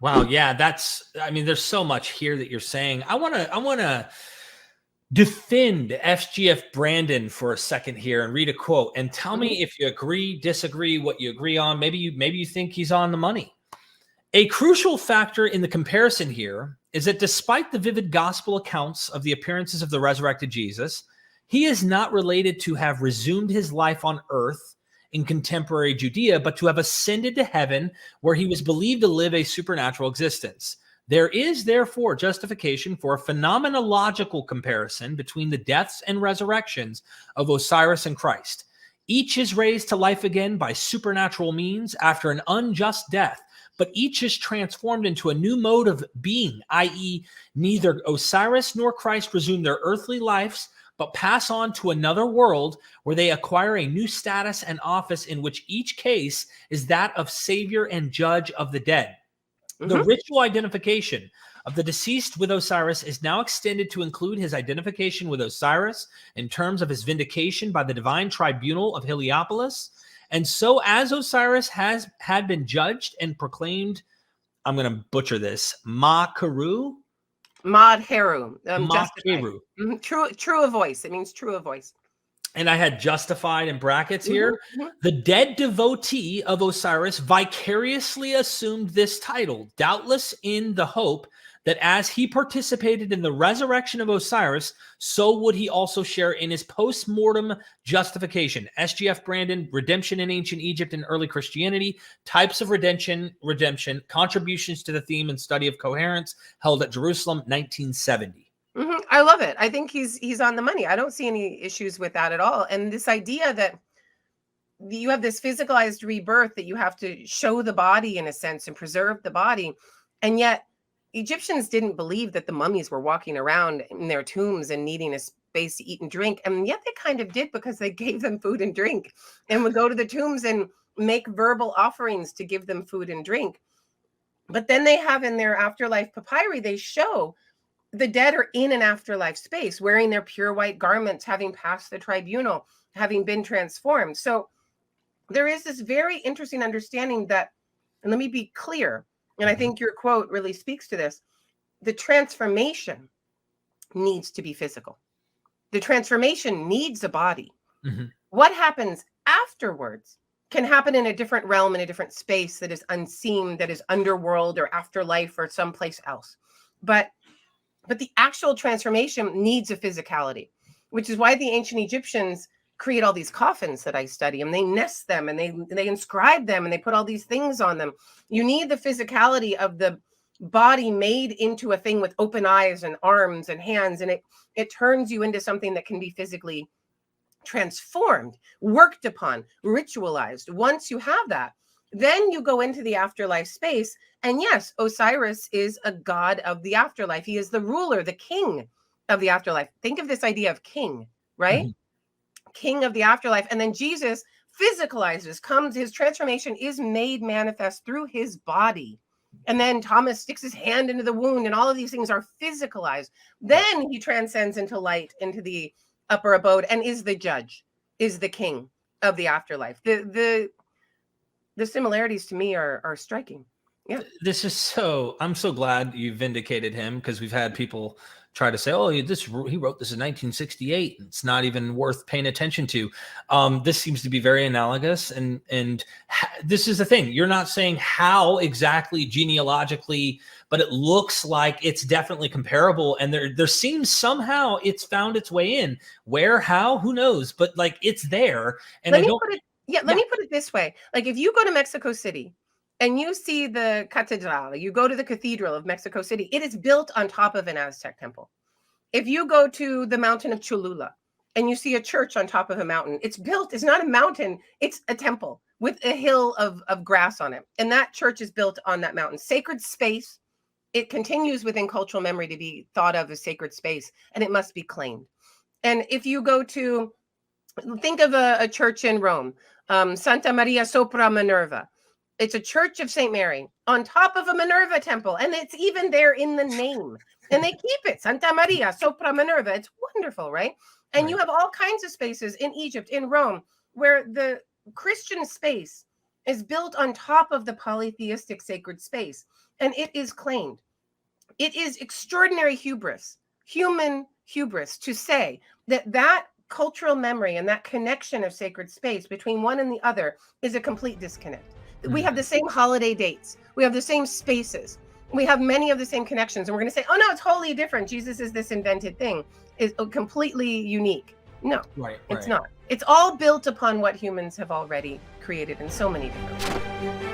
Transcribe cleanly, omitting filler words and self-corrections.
Wow. Yeah. I mean, there's so much here that you're saying. I want to defend FGF Brandon for a second here and read a quote and tell me if you agree, disagree, what you agree on. Maybe you think he's on the money. A crucial factor in the comparison here is that despite the vivid gospel accounts of the appearances of the resurrected Jesus, he is not related to have resumed his life on earth in contemporary Judea, but to have ascended to heaven, where he was believed to live a supernatural existence. There is therefore justification for a phenomenological comparison between the deaths and resurrections of Osiris and Christ. Each is raised to life again by supernatural means after an unjust death, but each is transformed into a new mode of being, i.e., neither Osiris nor Christ resume their earthly lives, but pass on to another world where they acquire a new status and office, in which each case is that of savior and judge of the dead. The ritual identification of the deceased with Osiris is now extended to include his identification with Osiris in terms of his vindication by the divine tribunal of Heliopolis. And so as Osiris had been judged and proclaimed, I'm going to butcher this, Madheru. Madheru. True of voice. It means true of voice. And I had justified in brackets here. The dead devotee of Osiris vicariously assumed this title, doubtless in the hope that as he participated in the resurrection of Osiris, so would he also share in his post-mortem justification. SGF Brandon, Redemption in Ancient Egypt and Early Christianity, Types of Redemption, Contributions to the Theme and Study of Coherence, held at Jerusalem, 1970. I love it. I think he's on the money. I don't see any issues with that at all. And this idea that you have this physicalized rebirth, that you have to show the body in a sense and preserve the body. And yet Egyptians didn't believe that the mummies were walking around in their tombs and needing a space to eat and drink. And yet they kind of did, because they gave them food and drink and would go to the tombs and make verbal offerings to give them food and drink. But then they have in their afterlife papyri, they show the dead are in an afterlife space, wearing their pure white garments, having passed the tribunal, having been transformed. So there is this very interesting understanding that, and let me be clear, and I think your quote really speaks to this, the transformation needs to be physical. The transformation needs a body. What happens afterwards can happen in a different realm, in a different space that is unseen, that is underworld or afterlife or someplace else. But the actual transformation needs a physicality, which is why the ancient Egyptians create all these coffins that I study, and they nest them and they inscribe them and they put all these things on them. You need the physicality of the body made into a thing with open eyes and arms and hands, and it turns you into something that can be physically transformed, worked upon, ritualized. Once you have that, then you go into the afterlife space. And yes, Osiris is a god of the afterlife. He is the ruler, the king of the afterlife. Think of this idea of king, right? King of the afterlife. And then Jesus physicalizes, comes, his transformation is made manifest through his body. And then Thomas sticks his hand into the wound, and all of these things are physicalized. Then he transcends into light, into the upper abode, and is the judge, is the king of the afterlife. The similarities to me are striking. Yeah. I'm so glad you vindicated him, because we've had people try to say, oh, he wrote this in 1968. It's not even worth paying attention to. This seems to be very analogous. And this is the thing. You're not saying how exactly genealogically, but it looks like it's definitely comparable. And there seems somehow it's found its way in. Where, how, who knows? But like, it's there. And let me put it this way. Like, if you go to Mexico City and you see the Catedral, you go to the Cathedral of Mexico City, it is built on top of an Aztec temple. If you go to the mountain of Cholula and you see a church on top of a mountain, it's not a mountain, it's a temple with a hill of grass on it. And that church is built on that mountain. Sacred space, it continues within cultural memory to be thought of as sacred space, and it must be claimed. And if you go to, think of a church in Rome, Santa Maria sopra Minerva. It's a church of St. Mary on top of a Minerva temple. And it's even there in the name. And they keep it, Santa Maria sopra Minerva. It's wonderful, right? And you have all kinds of spaces in Egypt, in Rome, where the Christian space is built on top of the polytheistic sacred space. And it is claimed. It is extraordinary hubris, human hubris, to say that that cultural memory and that connection of sacred space between one and the other is a complete disconnect. We have the same holiday dates. We have the same spaces. We have many of the same connections. And we're going to say, oh, no, it's wholly different. Jesus is this invented thing, is completely unique. No, it's not. It's all built upon what humans have already created in so many different ways.